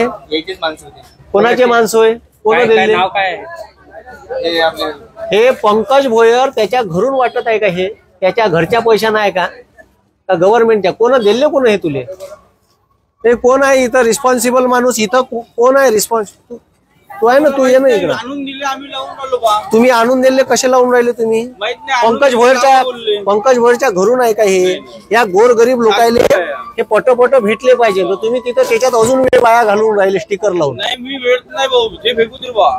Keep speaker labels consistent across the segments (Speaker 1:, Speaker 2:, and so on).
Speaker 1: याचीच माणसं होती.
Speaker 2: कोणाचे माणसं होय? कोण दिले?
Speaker 1: नाव काय आहे? हे आपले
Speaker 2: हे पंकज भोयर त्याच्या घरून वाटत आहे का? हे त्याच्या घरच्या पैसा नाही का गव्हर्नमेंटच्या? कोण दिले? कोण हे तुले? ते कोण आहे इथं रिस्पॉन्सिबल माणूस? इथं कोण आहे रिस्पॉन्स? तू आहे ना, तू ये ना इकडं.
Speaker 1: आणून दिले, आम्ही लावून राहिलो बा.
Speaker 2: तुम्ही आणून दिले कसे लावून राहिले तुम्ही?
Speaker 1: माहित नाही.
Speaker 2: पंकज भोयरच्या घरून आहे का हे? या गोरगरीब लोकायले हे पटपट भेटले पाहिजे. तुम्ही तिथं त्याच्यात अजून वेळ वाया घालून राहिले स्टिकर लावून.
Speaker 1: नाही, मी वेळ नाही भाऊ, ते फेकू दे बा.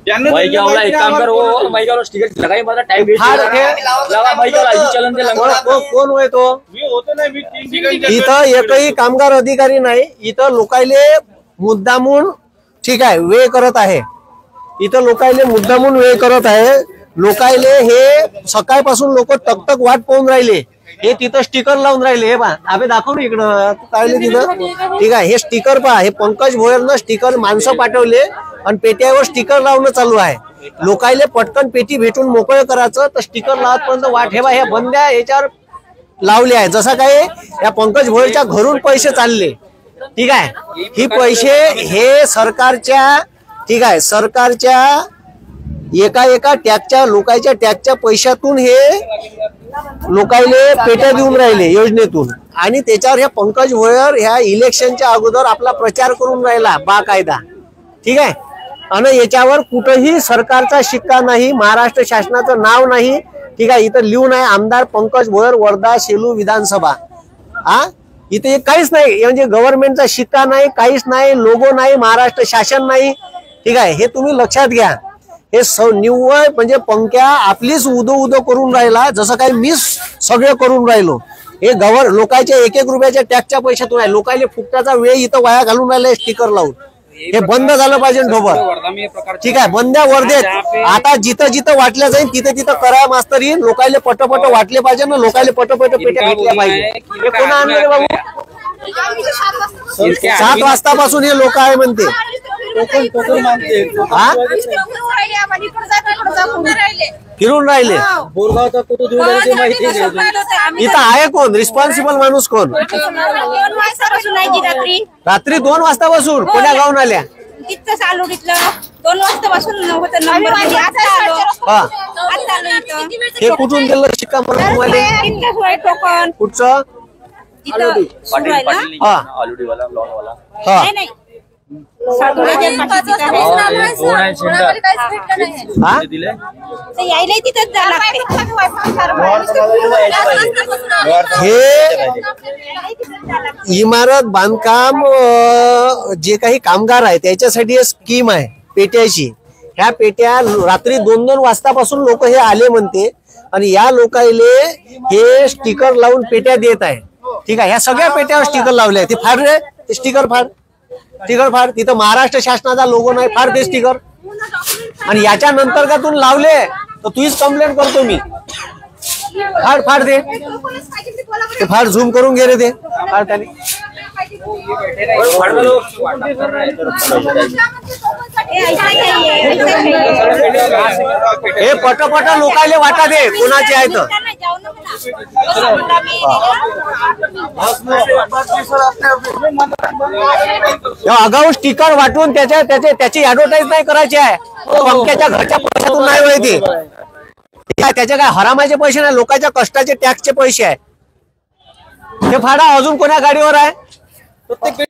Speaker 1: त्यांना
Speaker 3: भाई क्या होगा? एक काम करो, भाई का स्टिकर लगाई, मतलब टाइम वेस्ट
Speaker 2: हार
Speaker 3: लगा भाई का चलन ते लगा.
Speaker 2: कोण होय तो?
Speaker 1: मी होतो नाही, मी 3 ठिकाणी
Speaker 2: इथं एकही कामगार अधिकारी नाही. इथं लोकायले मुद्दामून ठीक आहे वेळ करत आहे. इथं लोकायले मुद्दामून वेळ करत आहे. लोकायले हे सकाळपासून लोक तकतक वाट पाहून राहिले. हे तिथं स्टिकर लावून राहिले. हे पहा, आम्ही दाखव ना इकडं काय तिथं. ठीक आहे, हे स्टिकर पहा. हे पंकज भोयरनं स्टिकर माणसं पाठवले आणि पेट्यावर स्टिकर लावणं चालू आहे. लोकायले पटकन पेटी भेटून मोकळं करायचं तर स्टिकर लावतपर्यंत वाट ठेवा. ह्या बंद्या याच्यावर लावले आहे. जसं काय या पंकज भोयरच्या घरून पैसे चालले. ठीक आहे, ही पैसे हे सरकारच्या ठीक आहे सरकारच्या एका टॅक्सच्या लोकांच्या टॅक्सच्या पैशातून हे लोकायले पेट्या देऊन राहिले योजनेतून. आणि त्याच्यावर ह्या पंकज भोयर ह्या इलेक्शनच्या अगोदर आपला प्रचार करून राहिला बाकायदा. ठीक आहे, आणि याच्यावर कुठेही सरकारचा शिक्का नाही, महाराष्ट्र शासनाचं नाव नाही. ठीक आहे, इथं लिहून आहे आमदार पंकज भोयर, वर्धा सेलू विधानसभा. इथे काहीच नाही, म्हणजे गव्हर्नमेंटचा शिक्का नाही, काहीच नाही, लोगो नाही, महाराष्ट्र शासन नाही. ठीक आहे, हे तुम्ही लक्षात घ्या. हे निव्वळ म्हणजे पंक्या आपलीच उदो करून राहिला, जसं काही मी सगळे करून राहिलो. हे लोकांच्या 1-1 रुपयाच्या टॅक्सच्या पैशातून आहे. लोकांना फुकटाचा वेळ इथं वाया घालून राहिला स्टिकर लावून. हे बंद झालं पाहिजे ढोबळ. ठीक आहे, बंद्या वर्धेत आता जिथं जिथं वाटल्या जाईल तिथं तिथं करा मास्तर येईल. लोकांना पटपट वाटले पाहिजे ना, लोकांना पटपट पेट्या भेटल्या पाहिजे. हे कोण आणले बाबू? 7 वाजतापासून हे लोक आहे म्हणते. फिरून राहिले. इथं आहे कोण रिस्पॉन्सिबल माणूस? कोण? रात्री 2 वाजतापासून कोण्या गावून आल्या?
Speaker 4: 2 वाजतापासून
Speaker 2: हे कुठून गेलं शिक्का म्हणून तुम्हाला? कुठचं? इमारत बांधकाम जे काही कामगार आहे त्याच्यासाठी स्कीम आहे पेट्याची. ह्या पेट्या रात्री 2-2 वाजतापासून लोक हे आले म्हणते आणि या लोकांले हे स्टिकर लावून पेट्या देत आहे. ठीक आहे, ह्या सगळ्या पेट्यावर स्टिकर लावले. ते फाड रे, ते स्टिकर फाड, स्टिकर फाड. तिथं महाराष्ट्र शासनाचा लोगो नाही, फाड ते स्टिकर. आणि याच्या नंतर का तू लावले तर तुझीच कंप्लेंट करतो मी. फाड फाड दे, ते फाड झूम करून घे रे ते फाड. त्याने हे पटपट लोकायले वाटा दे कोणाचे आहेत. अगाऊ स्टिकर वाटून त्याची ऍडव्हर्टाईज नाही करायची आहे. पंक्याच्या घरच्या पैशातून नाही माहिती. त्याचे काय हरामाचे पैसे नाही, लोकांच्या कष्टाचे टॅक्सचे पैसे आहे. हे फाडा. अजून कोण्या गाडीवर आहे?